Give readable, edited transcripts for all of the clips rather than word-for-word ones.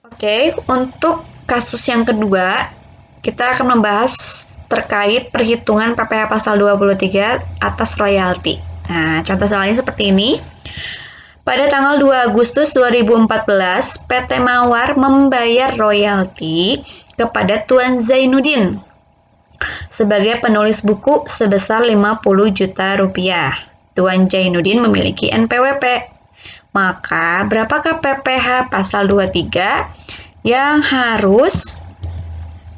Oke, untuk kasus yang kedua, kita akan membahas terkait perhitungan PPh pasal 23 atas royalti. Nah, contoh soalnya seperti ini. Pada tanggal 2 Agustus 2014, PT Mawar membayar royalti kepada Tuan Zainuddin sebagai penulis buku sebesar 50 juta rupiah. Tuan Zainuddin memiliki NPWP. Maka, berapakah PPh pasal 23 yang harus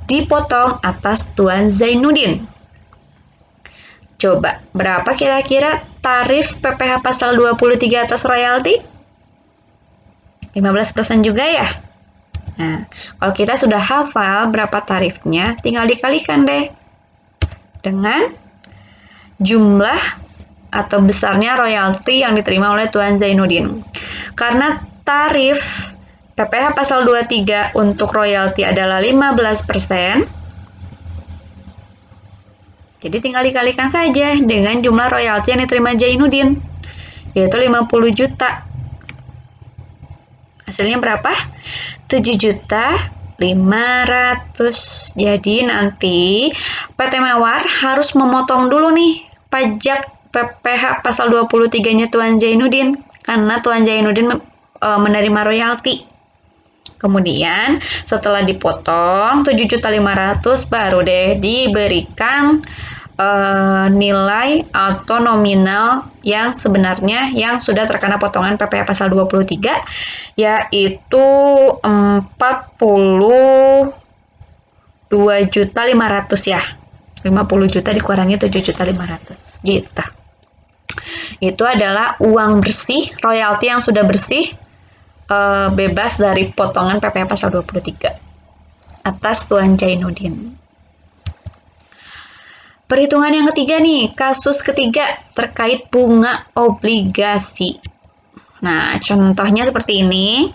dipotong atas Tuan Zainuddin? Coba, berapa kira-kira tarif PPh pasal 23 atas royalti? 15% juga ya? Nah, kalau kita sudah hafal berapa tarifnya, tinggal dikalikan deh dengan jumlah atau besarnya royalti yang diterima oleh Tuan Zainuddin. Karena tarif PPh pasal 23 untuk royalti adalah 15%, jadi tinggal dikalikan saja dengan jumlah royalti yang diterima Zainuddin, yaitu 50 juta. Hasilnya berapa? 7.500.000. Jadi nanti PT Mawar harus memotong dulu nih pajak PPh pasal 23-nya Tuan Zainuddin, karena Tuan Zainuddin menerima royalti. Kemudian setelah dipotong 7.500.000 baru deh diberikan nilai atau nominal yang sebenarnya yang sudah terkena potongan PPh pasal 23, yaitu 42.500.000 ya. 50 juta dikurangi 7.500.000 gitu. Itu adalah uang bersih, royalti yang sudah bersih, bebas dari potongan PPh pasal 23 atas Tuan Zainuddin. Perhitungan yang ketiga nih, kasus ketiga terkait bunga obligasi. Nah, contohnya seperti ini.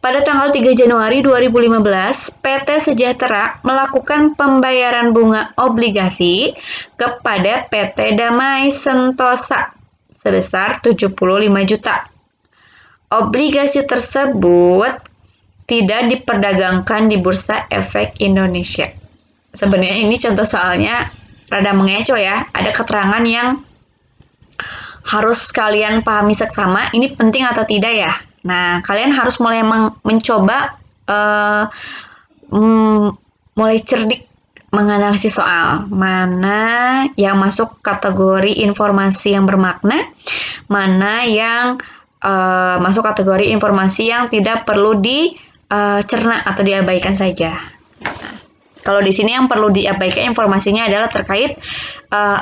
Pada tanggal 3 Januari 2015, PT Sejahtera melakukan pembayaran bunga obligasi kepada PT Damai Sentosa sebesar 75 juta. Obligasi tersebut tidak diperdagangkan di Bursa Efek Indonesia. Sebenarnya ini contoh soalnya rada mengecoh ya. Ada keterangan yang harus kalian pahami seksama. Ini penting atau tidak ya? Nah, kalian harus mulai mencoba mulai cerdik menganalisis soal. Mana yang masuk kategori informasi yang bermakna, mana yang masuk kategori informasi yang tidak perlu dicerna atau diabaikan saja. Kalau di sini yang perlu diabaikan informasinya adalah terkait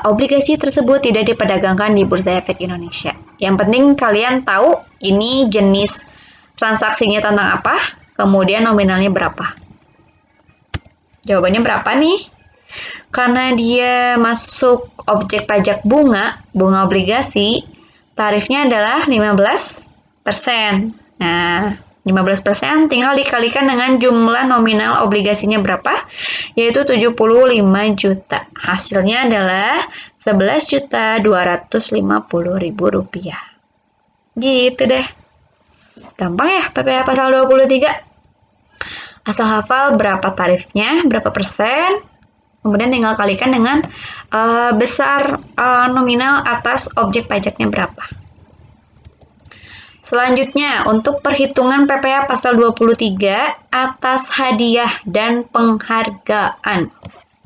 obligasi tersebut tidak diperdagangkan di Bursa Efek Indonesia. Yang penting kalian tahu ini jenis transaksinya tentang apa, kemudian nominalnya berapa. Jawabannya berapa nih? Karena dia masuk objek pajak bunga obligasi, tarifnya adalah 15%. Nah, 15% tinggal dikalikan dengan jumlah nominal obligasinya berapa, yaitu 75 juta. Hasilnya adalah 11.250.000 rupiah. Gitu deh. Gampang ya PPh pasal 23. Asal hafal berapa tarifnya, berapa persen, kemudian tinggal kalikan dengan besar nominal atas objek pajaknya berapa. Selanjutnya, untuk perhitungan PPh pasal 23 atas hadiah dan penghargaan.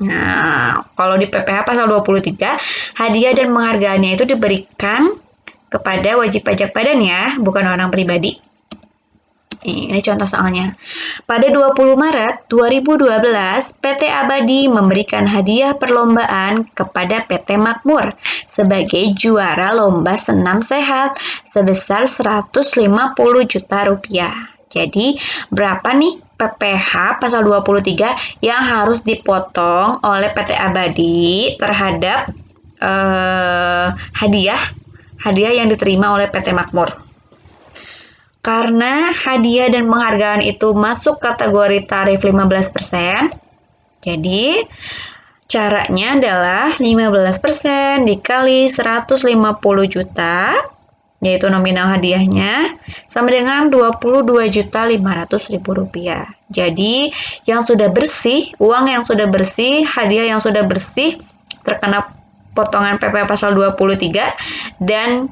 Nah, kalau di PPh pasal 23, hadiah dan penghargaannya itu diberikan kepada wajib pajak badan ya, bukan orang pribadi. Ini contoh soalnya. Pada 20 Maret 2012, PT Abadi memberikan hadiah perlombaan kepada PT Makmur sebagai juara lomba senam sehat sebesar 150 juta rupiah. Jadi, berapa nih PPh pasal 23 yang harus dipotong oleh PT Abadi terhadap hadiah yang diterima oleh PT Makmur? Karena hadiah dan penghargaan itu masuk kategori tarif 15%, jadi caranya adalah 15% dikali 150 juta yaitu nominal hadiahnya sama dengan Rp22.500.000. Jadi, yang sudah bersih, uang yang sudah bersih, hadiah yang sudah bersih terkena potongan PPh pasal 23 dan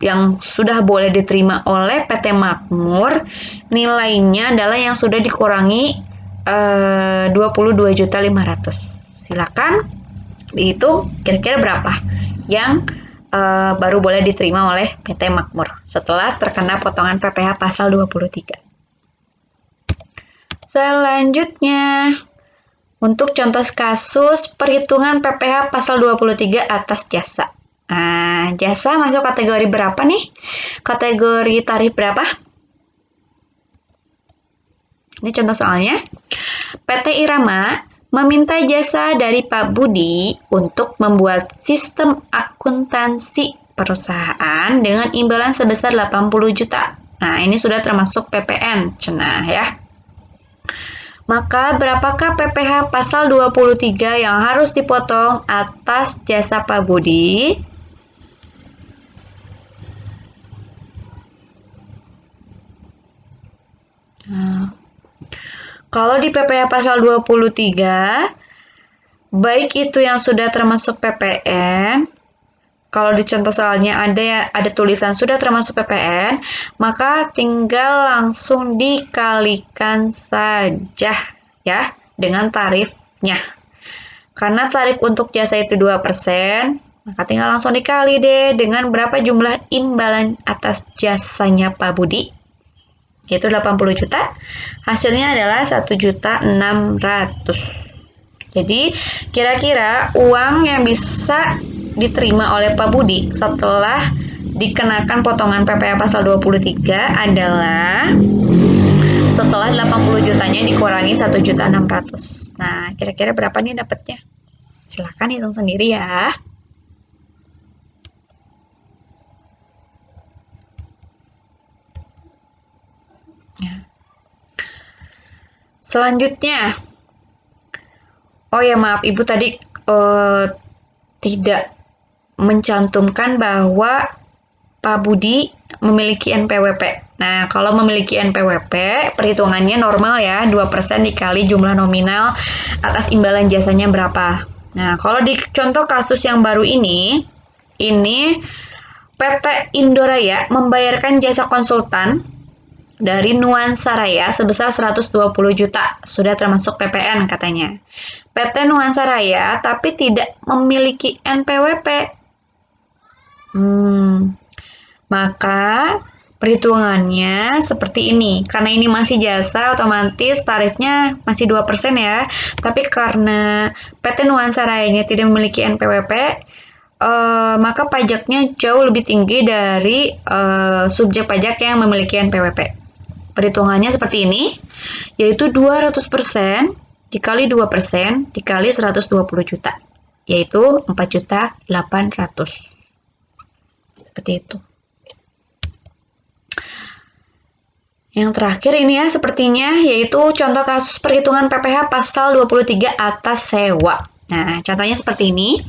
yang sudah boleh diterima oleh PT Makmur nilainya adalah yang sudah dikurangi 22.500.000. Silakan dihitung kira-kira berapa yang baru boleh diterima oleh PT Makmur setelah terkena potongan PPh pasal 23. Selanjutnya, untuk contoh kasus perhitungan PPh pasal 23 atas jasa. Nah, jasa masuk kategori berapa nih? Kategori tarif berapa? Ini contoh soalnya. PT Irama meminta jasa dari Pak Budi untuk membuat sistem akuntansi perusahaan dengan imbalan sebesar 80 juta. Nah, ini sudah termasuk PPN, cenah ya. Maka berapakah PPh pasal 23 yang harus dipotong atas jasa Pak Budi? Nah, kalau di PPh pasal 23, baik itu yang sudah termasuk PPN, kalau di contoh soalnya ada tulisan sudah termasuk PPN, maka tinggal langsung dikalikan saja ya dengan tarifnya. Karena tarif untuk jasa itu 2%, maka tinggal langsung dikali deh dengan berapa jumlah imbalan atas jasanya Pak Budi, yaitu 80 juta. Hasilnya adalah 1.600.000. Jadi, kira-kira uang yang bisa diterima oleh Pak Budi setelah dikenakan potongan PPh pasal 23 adalah setelah 80 jutanya dikurangi 1.600.000. Nah, kira-kira berapa nih dapatnya? Silahkan hitung sendiri ya. Selanjutnya, oh ya maaf, Ibu tadi tidak mencantumkan bahwa Pak Budi memiliki NPWP. Nah, kalau memiliki NPWP, perhitungannya normal ya, 2% dikali jumlah nominal atas imbalan jasanya berapa. Nah, kalau di contoh kasus yang baru ini PT Indoraya membayarkan jasa konsultan dari Nuansa Raya sebesar 120 juta, sudah termasuk PPN katanya. PT Nuansa Raya tapi tidak memiliki NPWP. Maka perhitungannya seperti ini. Karena ini masih jasa, otomatis tarifnya masih 2% ya. Tapi karena PT Nuansa Raya tidak memiliki NPWP, maka pajaknya jauh lebih tinggi dari subjek pajak yang memiliki NPWP. Perhitungannya seperti ini, yaitu 200% dikali 2% dikali 120 juta, yaitu 4.800.000. Seperti itu. Yang terakhir ini ya sepertinya, yaitu contoh kasus perhitungan PPh pasal 23 atas sewa. Nah, contohnya seperti ini.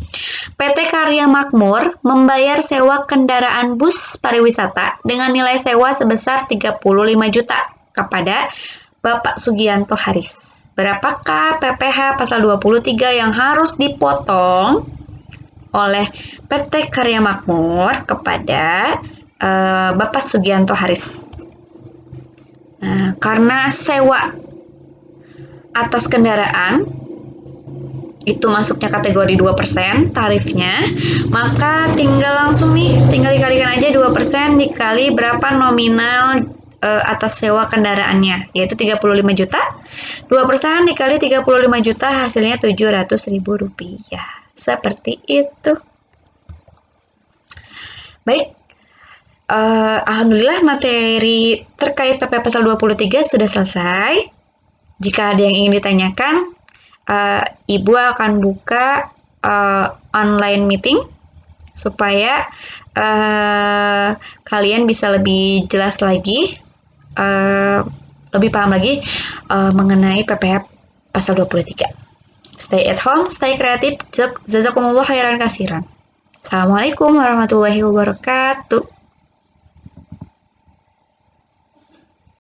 PT Karya Makmur membayar sewa kendaraan bus pariwisata dengan nilai sewa sebesar 35 juta kepada Bapak Sugianto Haris. Berapakah PPh pasal 23 yang harus dipotong oleh PT Karya Makmur kepada Bapak Sugianto Haris? Nah, karena sewa atas kendaraan itu masuknya kategori 2% tarifnya, maka tinggal dikalikan aja 2% dikali berapa nominal atas sewa kendaraannya, yaitu 35 juta. 2% dikali 35 juta hasilnya Rp700.000. Seperti itu. Baik. Alhamdulillah materi terkait PPh pasal 23 sudah selesai. Jika ada yang ingin ditanyakan, Ibu akan buka online meeting supaya kalian bisa lebih jelas lagi, lebih paham lagi mengenai PPh pasal 23. Stay at home, stay kreatif. Jazakumullah khairan kasiran. Assalamualaikum warahmatullahi wabarakatuh.